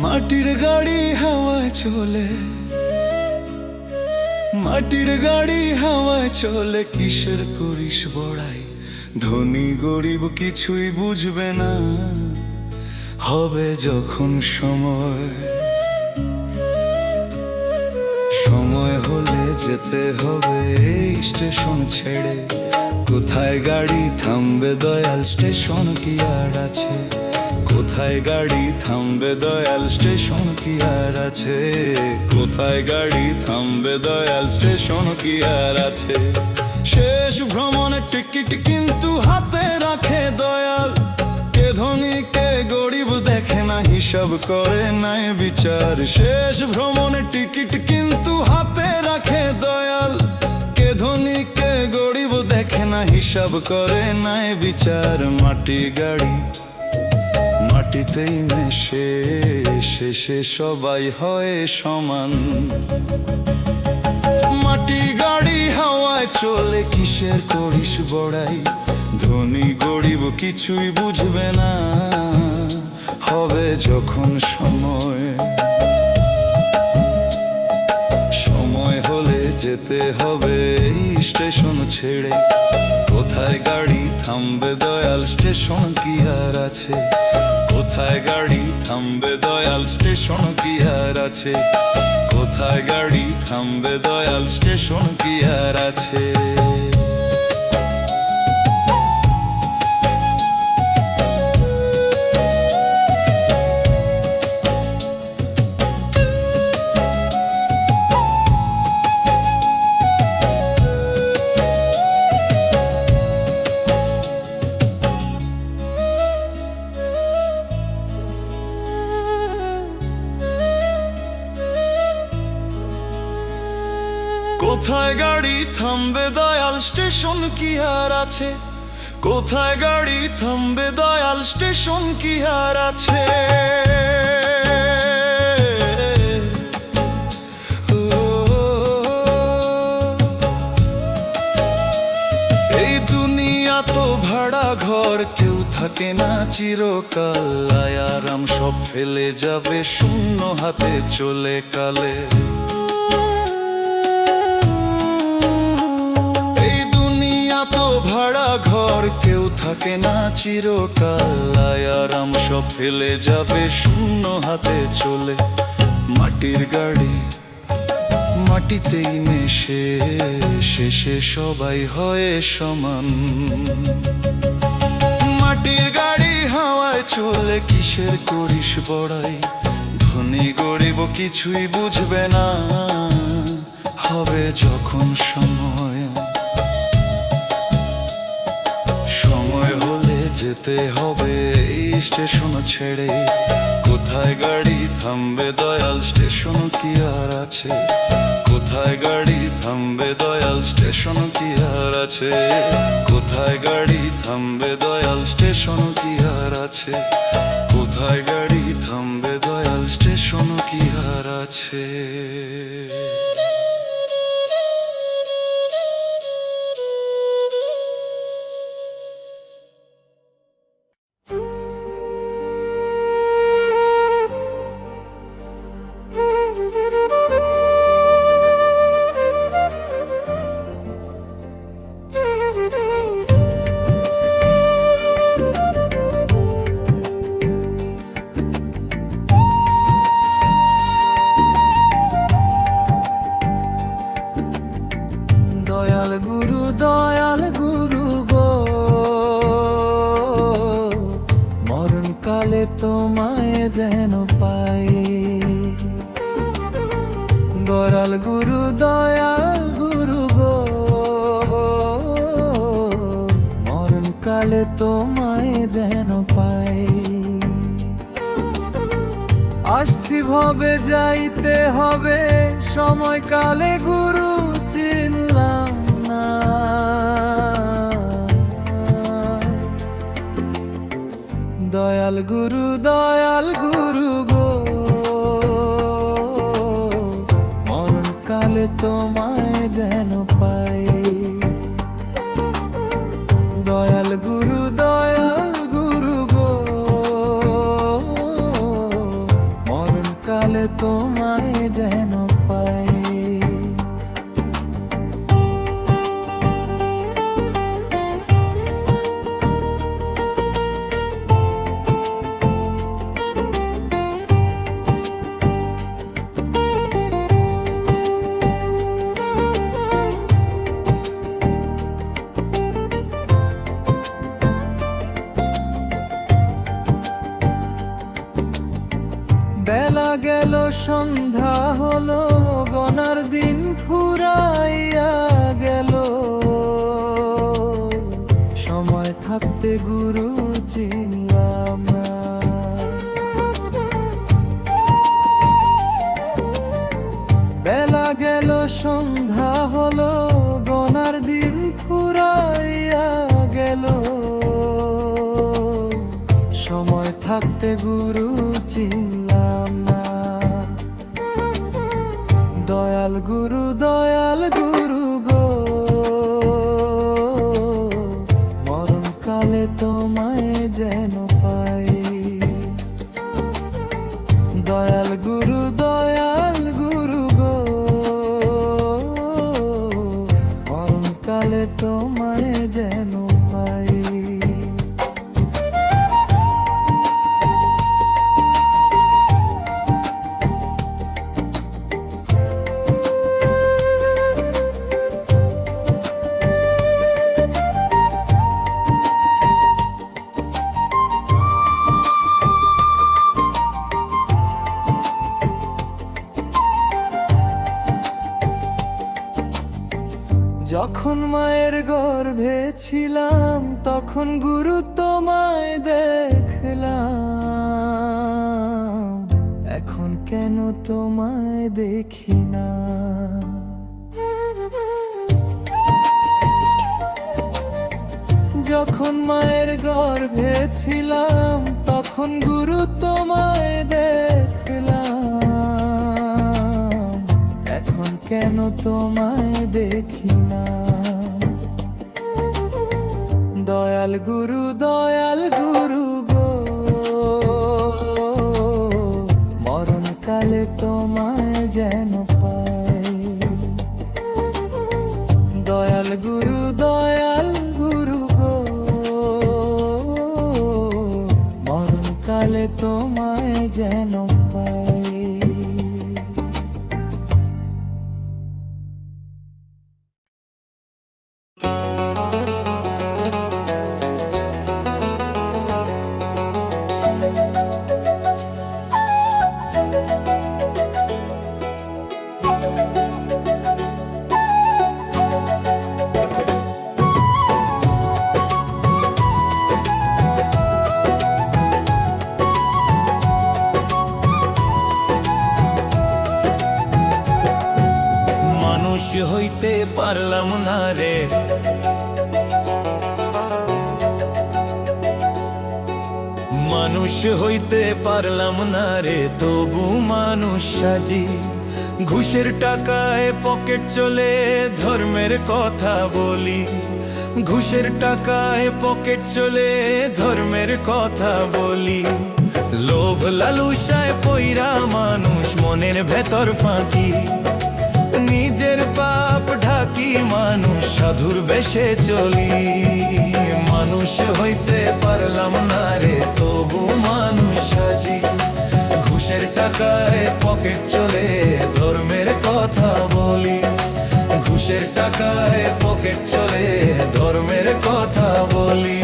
মাটির গাড়ি হাওয়ায় চলে, মাটির গাড়ি হাওয়ায় চলে, কিসের করিস বড়াই? ধনী গরিব কিছুই বুঝবে না, হবে যখন সময়। সময় হলে যেতে হবে এই স্টেশন ছেড়ে। কোথায় গাড়ি থামবে দয়াল, স্টেশন কি আর আছে? কোথায় গাড়ি থামবে দয়াল, স্টেশন কি আর আছে? কোথায় গাড়ি থামবে দয়াল, স্টেশন কি আর আছে? শেষ ভ্রমণের টিকিট কিন্তু হাতে রাখে দয়াল। কে ধনী কে গরিব দেখে না, হিসাব করে নাই বিচার। শেষ ভ্রমণের টিকিট কিন্তু হাতে রাখে দয়াল। কে ধনী কে গরিব দেখে না, হিসাব করে নাই বিচার। মাটি গাড়ি মাটিতেই মেশে, শেষে সবাই হয় সমান। মাটি গাড়ি হাওয়ায় চলে, কিসের করিস বড়াই? ধনী গরিব কিছুই বুঝবে না, হবে যখন সময়। সময় হলে যেতে হবে এই স্টেশন ছেড়ে। কোথায় গাড়ি থামবে দয়াল, স্টেশন কি আর আছে? কোথায় গাড়ি থামবে দয়াল, স্টেশন কি আর আছে? কোথায় গাড়ি থামবে দয়াল, স্টেশন কি আর আছে? কোথায় গাড়ি থামবে দয়াল, স্টেশন কি আর আছে? কোথায় গাড়ি থামবে দয়াল, স্টেশন কি আর আছে? এই দুনিয়া তো ভাড়া ঘর, কেউ থাকে না চিরকাল। আরাম সব ফেলে যাবে, শূন্য হাতে চলে কালে। ভাড়া ঘর, কেউ থাকে না চিরকাল। আরাম সব ফেলে যাবে, শূন্য হাতে চলে। মাটির গাড়ি মাটিতেই মেশে, শেষে সবাই হয় সমান। মাটির গাড়ি হাওয়ায় চলে, কিসের করিস বড়াই? ধনী গরিব কিছুই বুঝবে না, হবে যখন সময়। সময় হলে যেতে হবে এই স্টেশন ছেড়ে। কোথায় গাড়ি থামবে দয়াল, স্টেশন কি আর আছে? কোথায় গাড়ি থামবে দয়াল, স্টেশন কি আর আছে? কোথায় গাড়ি থামবে দয়াল, স্টেশন কি আর আছে? কোথায় গাড়ি থামবে দয়াল, স্টেশন কি আর আছে? দয়াল গুরু গো, মরণকালে তোমায় যেন পাই। দয়াল গুরু গো, মরণকালে তোমায় যেন পাই। আসছি ভবে যাইতে হবে, সময়কালে গুরু চিনলাম না। দয়াল গুরু গো, মরণকালে তোমায় যেন পাই। দয়াল গুরু গো, মরণ তোমায় যেন পাই। বেলা গেল সন্ধ্যা হলো, গনার দিন ফুরাইয়া গেল। সময় থাকতে গুরু চিনলাম না। বেলা গেল সন্ধ্যা হলো, গনার দিন ফুরাইয়া গেল। সময় থাকতে গুরু চিনলাম না। দয়াল গুরু গো, মরণকালে তোমায় যেন পাই। দয়াল গুরু গো, মরণকালে তোমায় যেন পাই। যখন মায়ের গর্ভে ছিলাম, তখন গুরু তোমায় দেখলাম। এখন কেন তোমায় দেখি না? যখন মায়ের গর্ভে ছিলাম, তখন গুরু তোমায় দেখলাম। এখন কেন তোমায় দেখি না? দয়াল গুরু গো, মরণকালে তোমায় যেন পাই। দয়াল গুরু গো, মরণকালে তোমায় যেন পাই। হইতে পারলাম না রে, মানুষ হইতে পারলাম না রে, তবু মানুষ সাজি। ঘুষের টাকায় পকেট চলে ধর্মের কথা বলি। ঘুষের টাকায় পকেট চলে ধর্মের কথা বলি। লোভ লালুসায় পইরা মানুষ মনের ভেতর ফাঁকি। নিজের পাপ ঢাকি মানুষ সাধুর বেশে চলি। মানুষ হইতে পারলাম না রে, তবু মানুষ সাজি। ঘুষের টাকায় পকেট চলে ধর্মের কথা বলি। ঘুষের টাকায় পকেট চলে ধর্মের কথা বলি।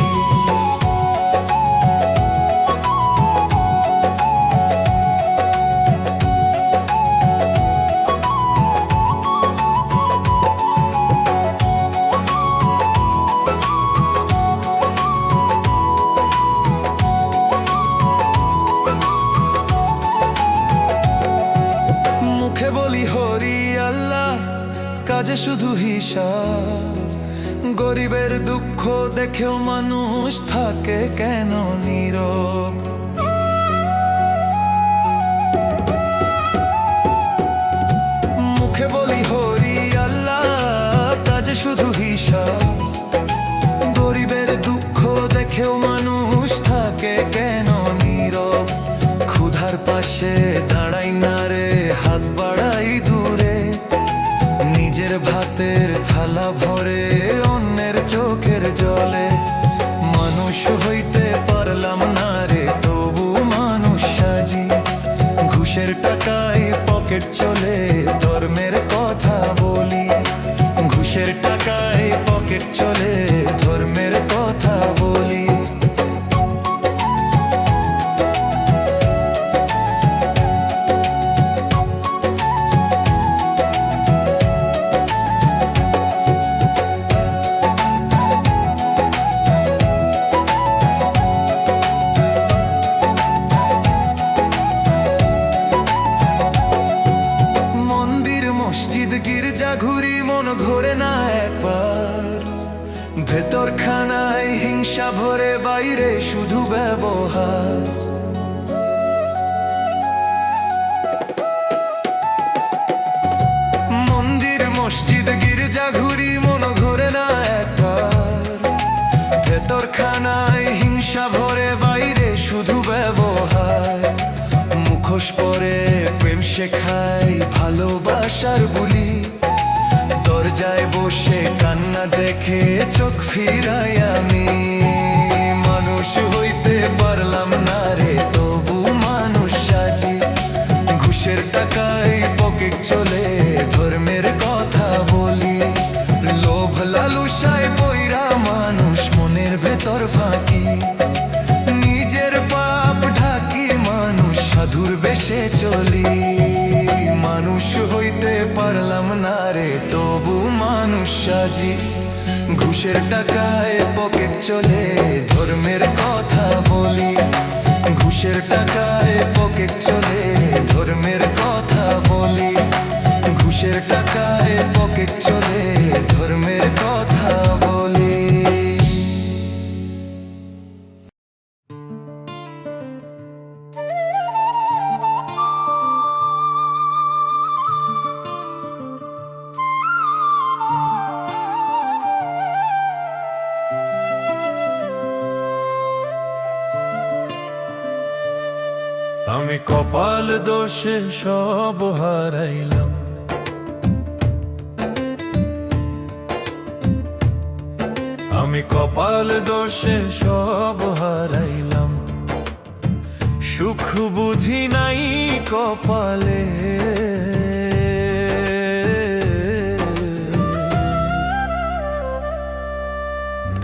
কাজে শুধু হিসাব। গরিবের দুঃখ দেখেও মানুষ থাকে কেন নীরব? মুখে বলি হরি আল্লাহ, কাজে শুধু হিসাব। গরিবের দুঃখ দেখেও মানুষ থাকে কেন নীরব? ক্ষুধার পাশে দাঁড়াই না রে, জলে। মানুষ হইতে পারলাম না রে, তবু মানুষ সাজি। ঘুষের টাকায় পকেট চলে, ধর্মের কথা বলি। ঘুষের টাকায় পকেট চলে, ধর্মের কথা বলি। মসজিদ গির্জা ঘুরি, মন ঘোরে না একবার। ভেতর খানায় হিংসা ভরে, বাইরে শুধু ব্যবহার। মন্দির মসজিদ গির্জা ঘুরি, মন ঘোরে না একবার। ভেতর খানায় হিংসা ভরে, বাইরে শুধু ব্যবহার। মুখোশ পরে প্রেম শেখায়, ভালোবাসার বুলি। দরজায় বসে কান্না দেখে চোখ ফিরাই আমি। মানুষ হইতে পারলাম না রে, তবু মানুষ সাজি। ঘুষের টাকায় পকেট চলে, ধর্মের কথা বলি। লোভ লালসায় পইরা মানুষ, মনের ভেতর ফাঁকি। নিজের পাপ ঢাকি মানুষ, সাধুর বেশে চলি। মানুষ হইতে পারলাম না রে, তবু মানুষ সাজি। ঘুষের টাকায় পকেট চলে, ধর্মের কথা বলি। ঘুষের টাকায় পকেট চলে, ধর্মের কথা বলি। ঘুষের টাকায় পকেট চলে, ধর্মের কথা বলি। আমি কপাল দোষে সব হারাইলাম। আমি কপাল দোষে সব হারাইলাম। সুখ বুঝি নাই কপালে,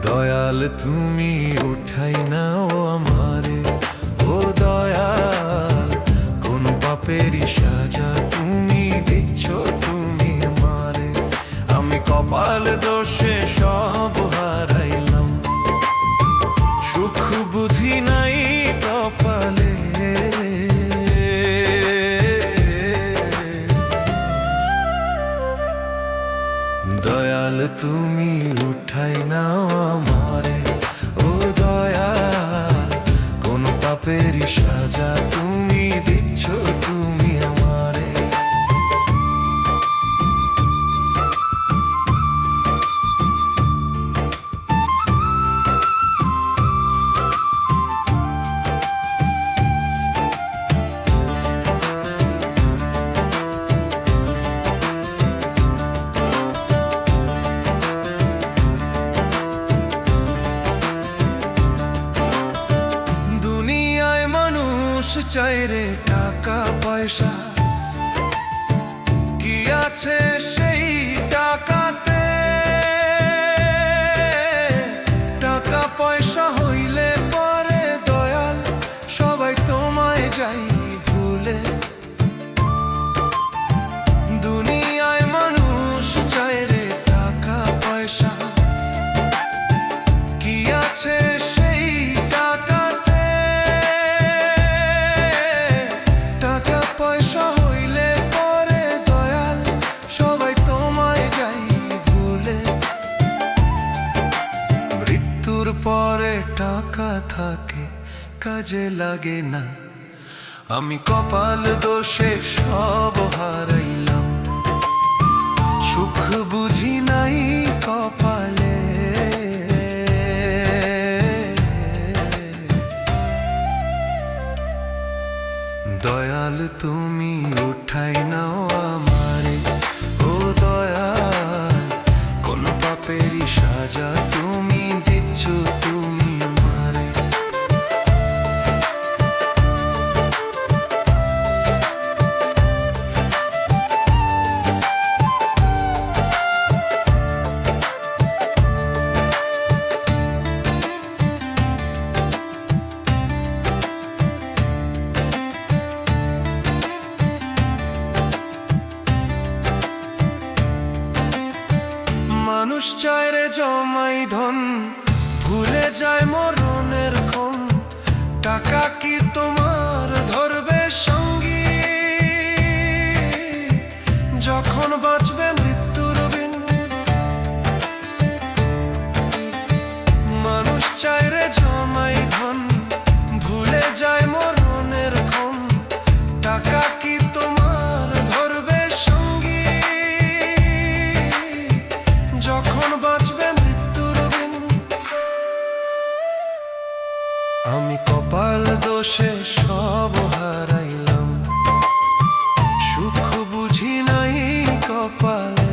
দয়াল তুমি উঠাই নাও আমারে। ও দয়াল, কোন পাপেরই সাজা তুমি দিচ্ছ তুমি আমারে। আমি কপাল দোষে সব হারাইলাম। সুখ বুঝি নাই কপালে, দয়াল তুমি উঠাই নাও আমারে। ও দয়াল, কোন পাপেরই সাজা তুমি দিচ্ছ তুমি আমারে। চাই রে টাকা পয়সা, কি আছে সেই টাকাতে? টাকা পয়সা হইলে পরে দয়াল, সবাই তোমায় যাই ভুলে। দুনিয়ায় মানুষ চাই রে টাকা পয়সা, কি আছে সেই টাকাতে? টাকা পয়সা হইলে পরে দয়াল, সবাই তোমায় যাই ভুলে। মৃত্যুর পরে টাকা থাকে, কাজে লাগে না। আমি কপাল দোষে সব হারাইলাম। সুখ বুঝি নাই কপালে, দয়াল তুমি উঠাই নাও আমারে। ও দয়াল, কোন পাপেরই সাজা তুমি কপাল দোষে সব হারাইলাম, সুখ বুঝি নাই কপালে।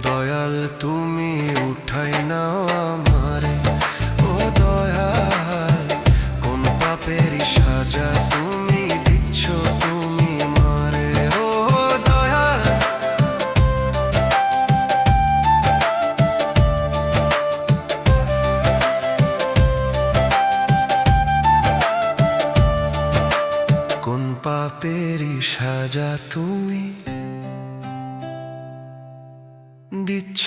দয়াল তুমি উঠাই নাও আমারে, ও দয়াল কোন পাপেরই সাজা তুমি দিচ্ছ তুমি মারে, ও দয়াল। কোন পাপেরই সাজা তুমি দিচ্ছ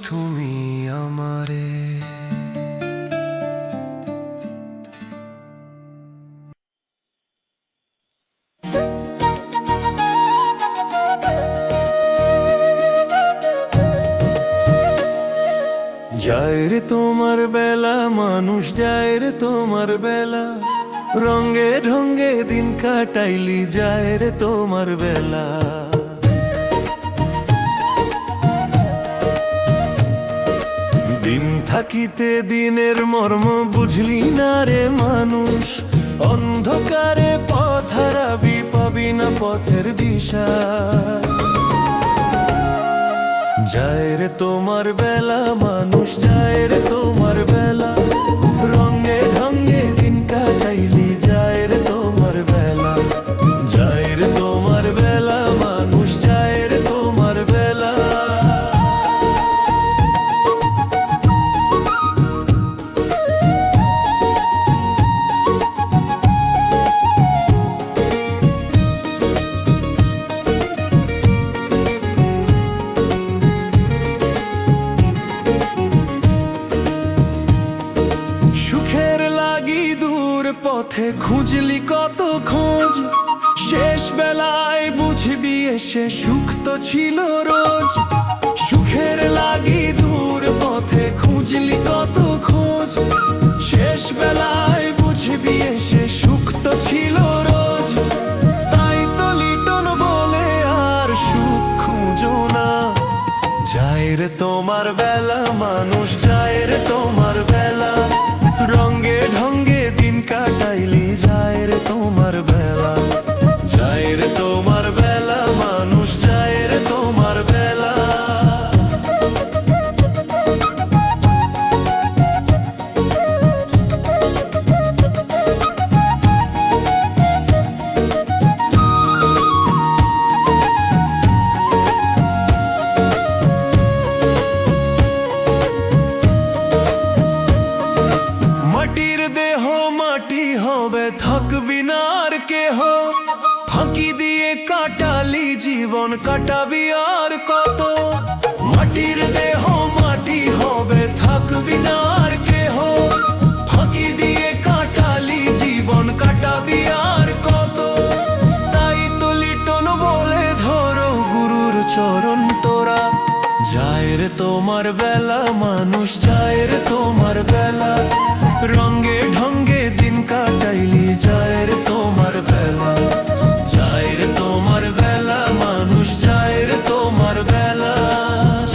তুমি আমারে। যায় রে তোমার বেলা, মানুষ যায় রে তোমার বেলা, রঙে ঢঙ্গে দিন কাটাইলি যায় রে তোমার বেলা। দিন থাকিতে দিনের মর্ম বুঝলি না রে মানুষ, অন্ধকারে পথ হারাবি পাবি না পথের দিশা। যায় রে তোমার বেলা, মানুষ যায় রে তোমার বেলা, রঙে ঢঙ্গে দিন কাটাইলি যায় রে তোমার বেলা। যায় রে তোমার বেলা, মানুষ যায় রে তোমার বেলা। সুখের লাগি দূর পথে খুঁজলি কত খোঁজ, শেষ বেলায় বুঝবি এসে সুখ তো ছিল রোজ। সুখের লাগি দূর পথে খুঁজলি কত খোঁজ, শেষ বেলায় বুঝবি এসে সুখ তো ছিল রোজ। তাই তো লিটন বলে আর সুখ খুঁজো না। যায় রে তোমার বেলা, মানুষ যায় রে তোমার বেলা, রঙে ঢঙ্গে দিন কাটাইলি যায় রে তোমার বেলা। যায় রে তোমার বেলা, মানুষ যায় রে তোমার বেলা। মাটির দেহ মাটি হবে, থাকবি না আর কেহ, ফাঁকি দিয়ে কাটালি জীবন কাটাবি আর কত। মাটির দেহ মাটি হবে, থাকবি না আর কেহ, ফাঁকি দিয়ে কাটালি জীবন কাটাবি আর কত। তাই তো লিটন বলে ধরো গুরুর চরণ তোরা। যায় রে তোমার বেলা, মানুষ যায় রে তোমার বেলা, রঙে ঢঙ্গে দিন কাটাইলি যায় রে তোমার বেলা। যায় রে তোমার বেলা, মানুষ যায় রে তোমার বেলা।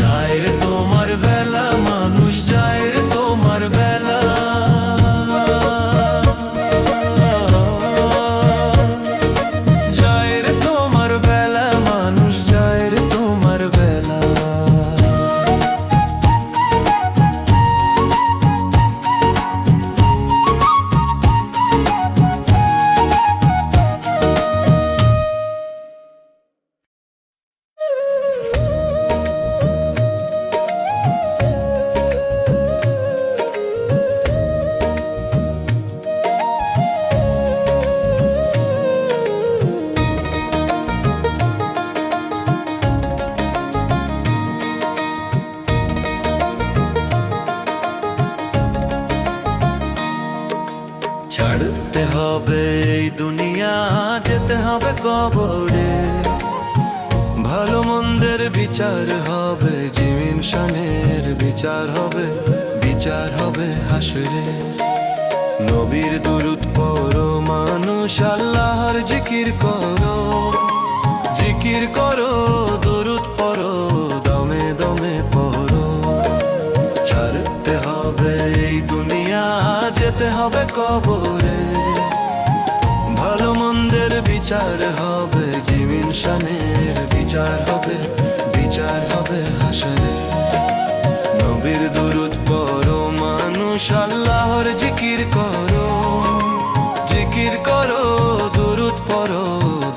যায় রে তোমার বেলা, মানুষ যায় রে তোমার বেলা। যায় রে তোমার বেলা, মানুষ যায় রে তোমার বেলা। ছাড়তে হবে এই দুনিয়া, যেতে হবে কবরে। ভালো মন্দের বিচার হবে, জিমিন শানের বিচার হবে, বিচার হবে হাসরে। নবীর দুরূদ পড়ো মানুষ, আল্লাহর জিকির করো, জিকির করো, দুরূদ পড়ো, দমে দমে পড়ো। যেতে হবে কবরে। ভালো মন্দের বিচার হবে, জিমিন শানের বিচার হবে, বিচার হবে হাসরে। নবীর দুরূদ পড়ো মানুষ, আল্লাহর জিকির করো, জিকির করো, দুরূদ পড়ো,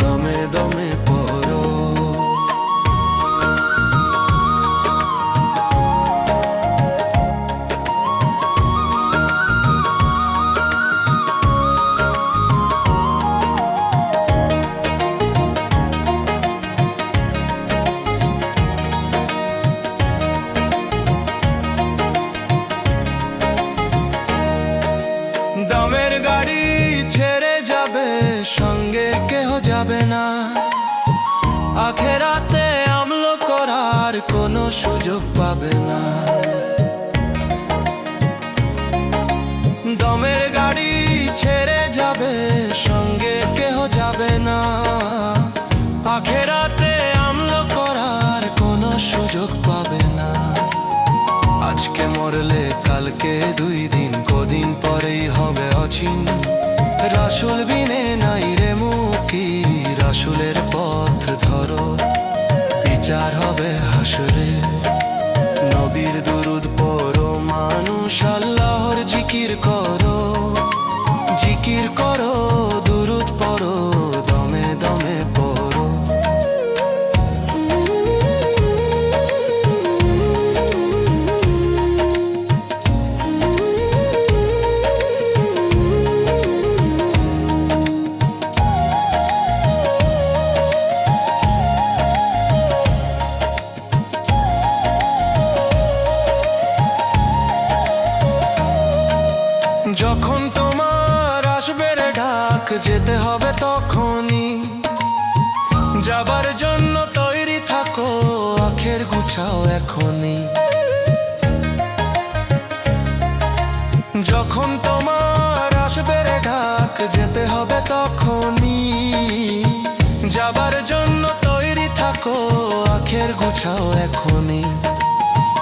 দমে দমে পড়ো। দমের গাড়ি ছেড়ে যাবে, সঙ্গে কেহ যাবে না। আখেরাতে আমল করার কোনো সুযোগ পাবে না। দমের গাড়ি ছেড়ে যাবে, সঙ্গে কেহ যাবে না। আখেরাতে আমল করার কোনো সুযোগ পাবে না। আজকে মরলে কালকে 2 দিন, কদিন পরেই হবে অচিন। রাসূল বিনে নাই রে মুকি, রাসূলের পথ ধরো, বিচার হবে হাসরে। নবীর দুরূদ পড়ো মানুষ, আল্লাহর জিকির করো, জিকির করো, দুরূদ পড়ো, দমে দমে পড়ো। যখন তোমার আসবে রে ডাক, যেতে হবে তখনই। যাবার জন্য তৈরি থাকো, আখের গুছাও এখনই। যখন তোমার আসবে রে ডাক, যেতে হবে তখনই। যাবার জন্য তৈরি থাকো, আখের গুছাও এখনই।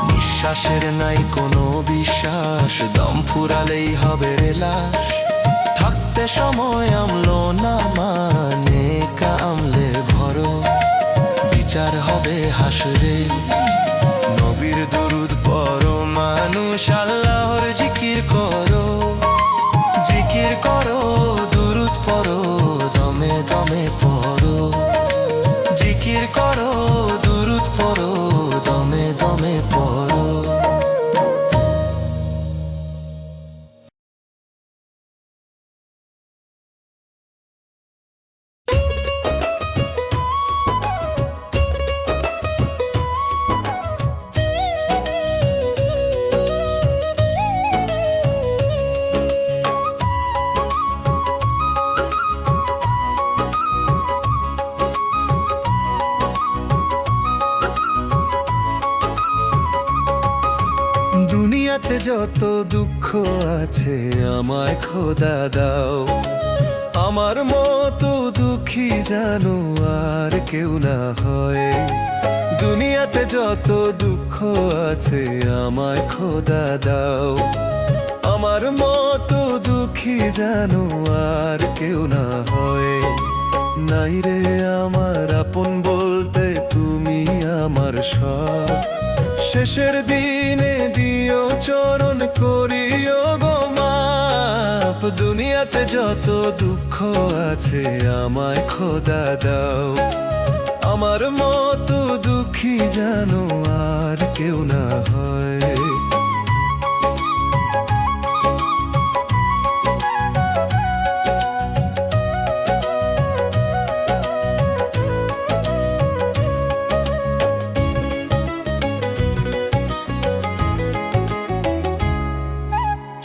নিঃশ্বাসের নাই কোনো বিশ্বাস, দম ফুরালেই হবে রে লাশ। থাকতে সময় আমলো না মানে কামলে ভরো, বিচার হবে হাসরে। নবীর দুরূদ পড়ো মানুষ, আল্লাহর জিকির করো, জিকির করো, দুরূদ পড়ো, দমে দমে পড়ো। জিকির করো, দুরূদ পড়ো, দমে দমে পড়ো। দুনিয়াতে যত দুঃখ আছে, আমায় খোদা দাও। আমার মতো দুঃখী জানো আর কেউ না হয়। দুনিয়াতে যত দুঃখ আছে, আমায় খোদা দাও। আমার মতো দুঃখী জানো আর কেউ না হয়। নাই রে আমার আপন বলতে, তুমি আমার সব। শেষের দিনে দিও চরণ করিও গো মাপ। দুনিয়াতে যত দুঃখ আছে, আমায় খোদা দাও। আমার মতো দুঃখী জানো আর কেউ না হয়।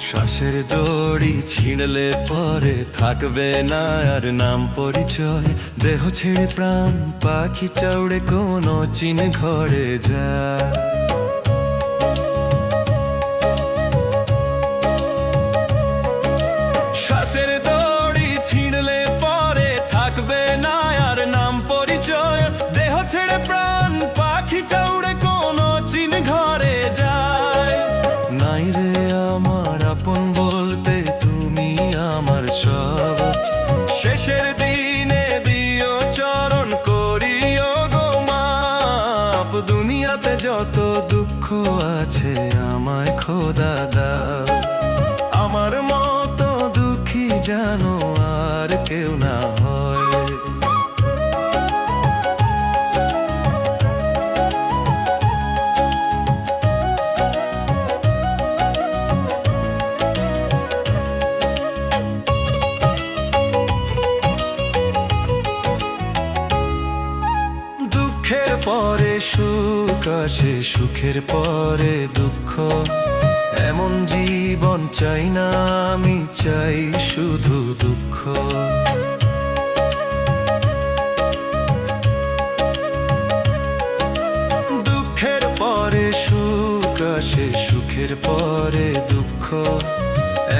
শ্বাসের দড়ি ছিঁড়লে পরে থাকবে না আর নাম পরিচয়। দেহ ছেড়ে প্রাণ পাখিটা উড়ে কোনো চিন ঘরে যায়। শ্বাসের দড়ি ছিঁড়লে পরে থাকবে না আর নাম পরিচয়। দেহ ছেড়ে প্রাণ পাখিটা উড়ে কোনো চিন ঘরে যায়। নাই রে আমার আপন বলতে, আছে আমায় খোদা দাও। আমার মতো দুঃখী যেন আর কেউ না হয়। দুঃখের পরে সুখ আসে, সুখের পরে দুঃখ, এমন জীবন চাই না আমি, চাই শুধু দুঃখ। দুঃখের পরে সুখ আসে, সুখের পরে দুঃখ,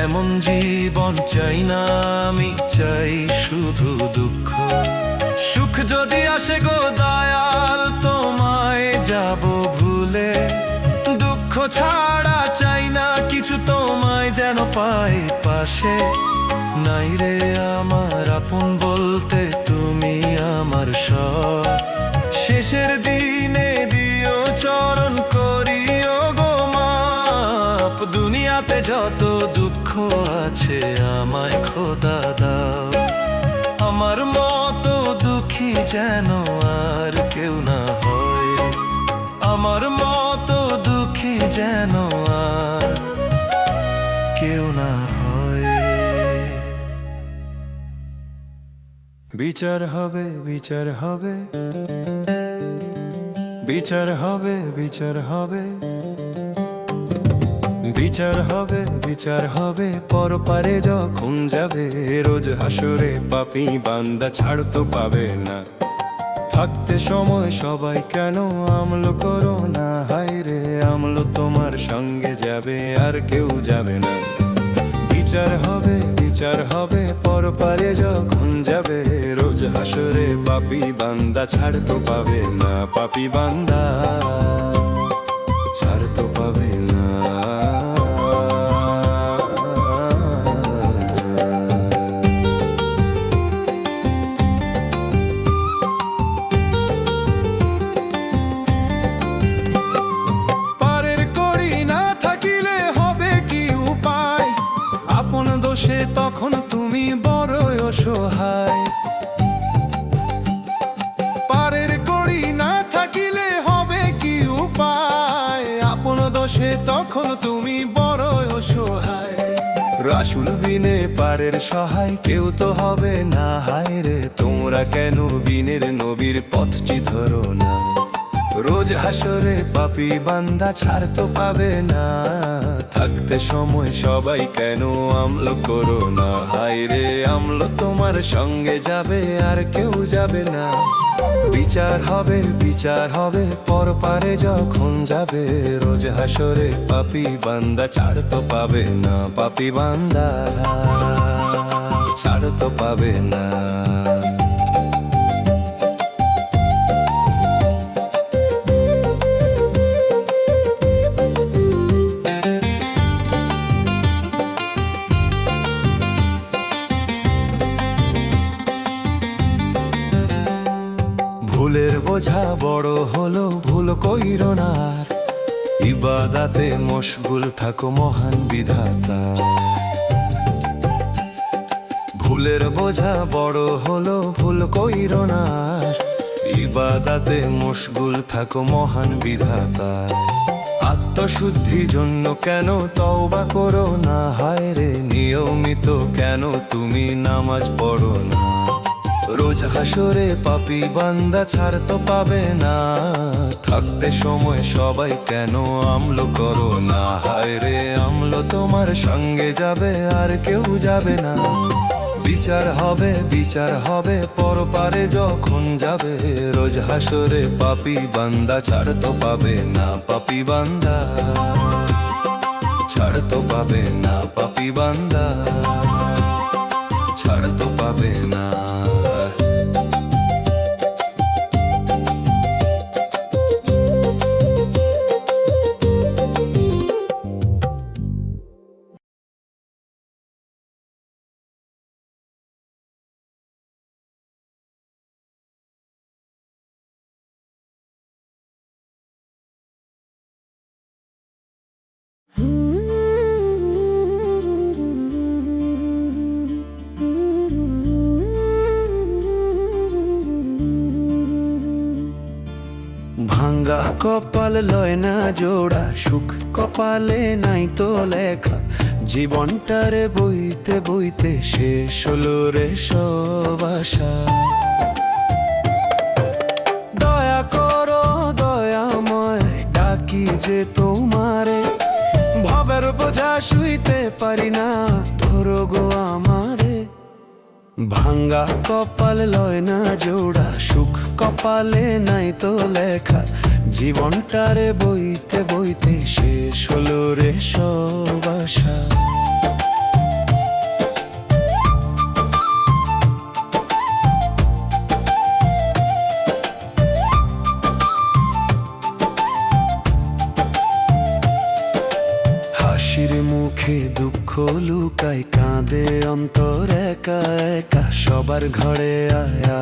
এমন জীবন চাই না আমি, চাই শুধু দুঃখ। সুখ যদি আসে গো দয়াল তোমায় যাব ভুলে, দুঃখ ছাড়া চাই না কিছু, তোমায় যেন পাই পাশে। নাই রে আমার আপন বলতে তুমি আমার সব, শেষের দিনে দিও চরণ করিও গো মাপ। দুনিয়াতে যত দুঃখ আছে আমায় খোদা দাও। আমার মতো দুঃখী যেন আর কেউ না হয়, আমার মতো দুঃখী যেন আর কেউ না হয়। বিচার হবে, বিচার হবে, বিচার হবে, বিচার হবে, বিচার হবে, বিচার হবে, পরপারে যখন যাবে। রোজ হাসরে পাপী বান্দা ছাড় তো পাবে না। থাকতে সময় সবাই কেন আমল করো না, হায় রে আমল তোমার সঙ্গে যাবে আর কেউ যাবে না। বিচার হবে, বিচার হবে, পরপারে যখন যাবে। রোজ হাসরে পাপী বান্দা ছাড় তো পাবে না, পাপী বান্দা ছাড় তো পাবে না। পারের কড়ি না থাকিলে হবে কি উপায়, আপন দোষে তখন তুমি বড়ই অসহায়। পারের কড়ি না থাকিলে হবে কি উপায়, আপন দোষে তখন তুমি বড়ই অসহায়। রাসূল বিনে পারের সহায় কেউ তো হবে না, হায় রে তোমরা কেন বিনের নবীর পথটি ধরো না। রোজ হাসরে পাপী বান্দা ছাড় তো পাবে না। থাকতে সময় সবাই কেন আমল করো না, হায় রে আমল তোমার সঙ্গে যাবে আর কেউ যাবে না। বিচার হবে, বিচার হবে, পরপারে যখন যাবে। রোজ হাসরে পাপী বান্দা ছাড় তো পাবে না, পাপী বান্দা ছাড় তো পাবে না। ভুলের বোঝা বড় হলো ভুল কইরো না আর, ইবাদাতে মশগুল থাকো মহান বিধাতা। ভুলের বোঝা বড় হলো ভুল কইরো না আর, ইবাদাতে মশগুল থাকো মহান বিধাতা। আত্মশুদ্ধি জন্য কেন তওবা করো না, হায় রে নিয়মিত কেন তুমি নামাজ পড়ো না। রোজ হাসরে পাপী বান্দা ছাড় তো পাবে না। থাকতে সময় সবাই কেন আমল করো না, হায় রে আমল তোমার সঙ্গে যাবে আর কেউ যাবে না। বিচার হবে, বিচার হবে, পরপারে যখন যাবে। রোজ হাসরে পাপী বান্দা ছাড় তো পাবে না, পাপী বান্দা ছাড় তো পাবে না, পাপী বান্দা ছাড় তো পাবে না। ভাঙ্গা কপাল লয় না জোড়া, সুখ কপালে নাই তো লেখা। জীবনটারে বইতে বইতে শেষ হলো রে সব আশা। দয়া করো দয়াময়, ডাকি যে তোমারে, ভবের বোঝা শুইতে পারি না, ধরো গো আমারে। ভাঙ্গা কপাল লয় না জোড়া, সুখ কপালে নাই তো লেখা। জীবনটারে বইতে বইতে শেষ হলো রে সব আশা। হাসির মুখে দুঃখ লুকাই, কাঁদে অন্তর একা একা। সবার ঘরে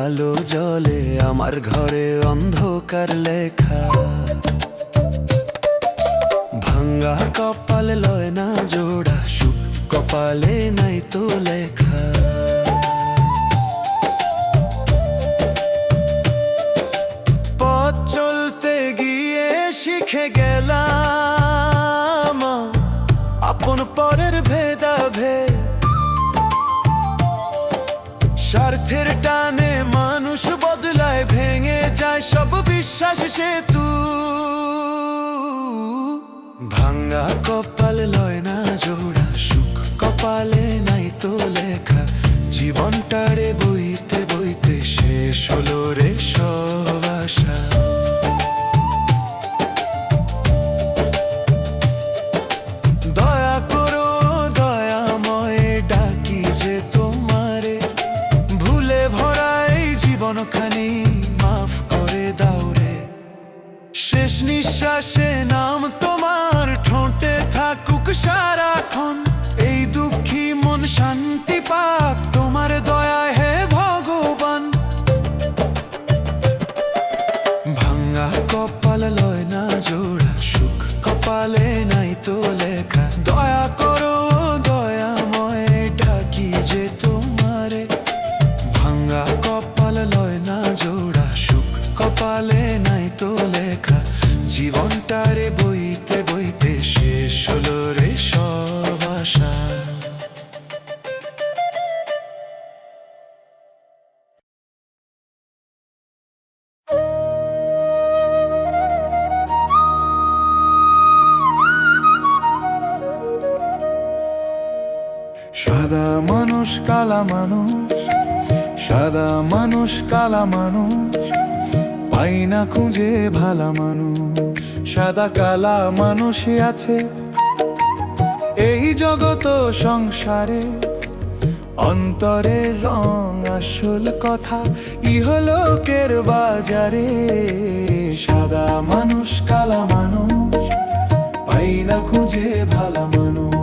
আলো জ্বলে, আমার ঘরে অন্ধকার লেখা। ভাঙ্গা কপাল লয় না জোড়া, সুখ কপালে নাই তো লেখা। পথ চলতে গিয়ে শিখে গেলাম আপন পরের ভেদাভেদ। স্বার্থের টানে মানুষ বদলায়, ভেঙে যায় সব বিশ্বাস সেতু। ভাঙ্গা কপাল লয় না জোড়া, সুখ কপালে নাই তো লেখা। জীবনটারে বইতে বইতে শেষ হলো রে সব আশা। দয়া করো দয়াময়, ডাকি যে তোমারে, ভুলে ভরা এই জীবনখানি মাফ করে দাও রে। শেষ নিঃশ্বাসে নাম তোমার ঠোঁটে থাকুক সারাক্ষণ, এই দুঃখী মন শান্তি পাক তোমার দয়া হে ভগবান। ভাঙ্গা কপাল লয় না জোড়া, সুখ কপালে নাই তো লেখা। দয়া করো দয়াময়, ডাকি যে তোমারে, ভাঙ্গা কপাল লয় না জোড়া, সুখ কপালে নাই তো লেখা। জীবনটারে বইতে বইতে শেষ হলো রে সব আশা। সাদা মানুষ কালা মানুষ, সাদা মানুষ কালা মানুষ, পাই না খুঁজে ভালা মানুষ। সাদা কালা মানুষই আছে এই জগত সংসারে, অন্তরের রং আসল কথা ইহলোকের বাজারে। সাদা মানুষ কালা মানুষ, পাই না খুঁজে ভালা মানুষ।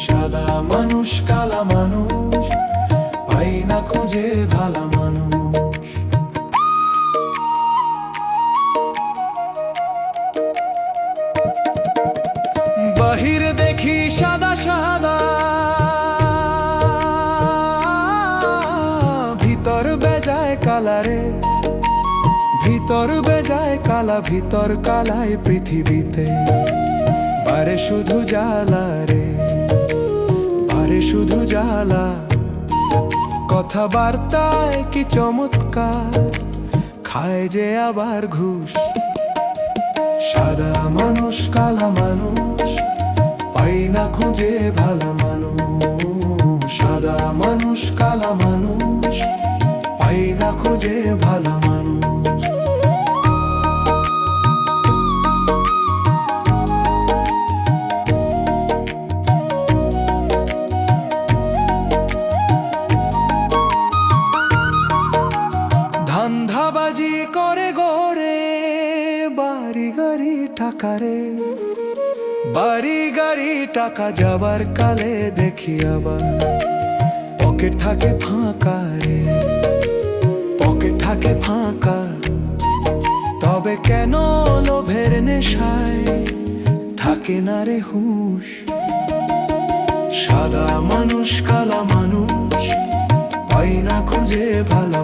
সাদা মানুষ কালা মানুষ, পাই না খুঁজে ভালা মানুষ। বাহিরে দেখি সাদা সাদা, ভিতর বেজায় কালারে, ভিতর বেজায় কালা, ভিতর কালায় পৃথিবীতে। বারে শুধু জ্বালা রে, বারে শুধু জ্বালা। কথাবার্তায় কি চমৎকার, খায় যে আবার ঘুষ। সাদা মানুষ কালা মানুষ, পাই না খুঁজে ভালা মানুষ। সাদা মানুষ কালা মানুষ, পাই না খুঁজে ভালা মানুষ। ধান্দাবাজি করে গোরে, বাড়ি গাড়ি টাকা রে, বাড়ি গাড়ি টাকা যাবার কালে দেখি আবার পকেট থাকে ফাঁকা রে, পকেট থাকে ফাঁকা। তবে কেন লোভের নেশায় থাকে না রে হুঁশ। সাদা মানুষ কালা মানুষ, পাই না খুঁজে ভালা